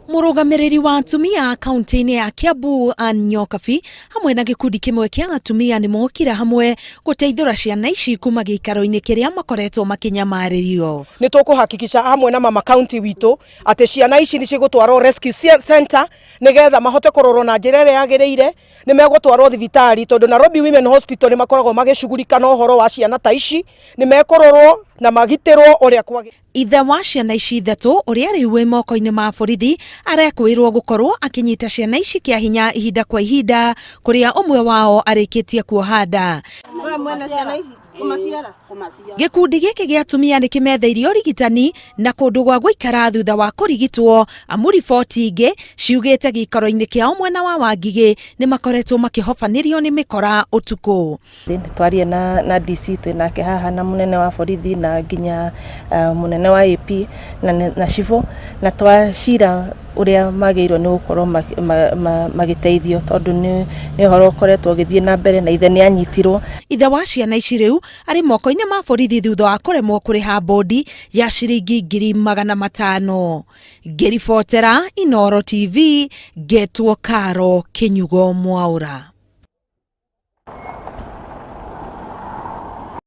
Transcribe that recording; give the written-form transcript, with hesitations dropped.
Murugamiriri wa atumia kaunti-ini ya Kiambu Ann Nyokabi hamwe na gikundi kimwe kia atumia ni mokira hamwe guteithura ciana ici kuma giikaro-ini kiria makoretwo makinyamaririo. Ni tukuhakikisha hamwe na mama county witu ati ciana ici ni cigutwarwo rescue center nigetha mahote kurorwo na njira iria yagiriire, ni megutwarwo thibitari tondu Nairobi Women Hospital ni makoragwo magicugurika na uhoro wa ciana ta ici, ni mekurorwo na magitirwo uria kwagi. Ithe wa ciana ici ithatu uria riu wi moko-ini ma borithi arekwirwo gukorwo akinyita ciana ici kia hinya ihinda kwa ihinda kuria umwe wao arikitie kuoha nda. Gikundi giki gia atumia ni kimetheirio rigitani na kundu gwa guikara thutha wa kurigitwo, amu riboti ingi ciugite giikaro-ini kia mwena wa Wangigi ni makoretwo makihofanirio ni mikora utuku. Twarie na DC twinake haha na munene wa borithi na nginya munene wa AP na Chifu, na twacira uria magirwo ni gukorwo magiteithio tondu ni horo koretwo githie na mbere na ithe ni anyitirwo. Ithe wa ciana ici riu ari moko-ini ma borithi thutha wa kuremwo kuriha bondi ya ciringi 500,000. Ngiribotera Inooro TV, Getwo Karo Kinyugo Mwaura.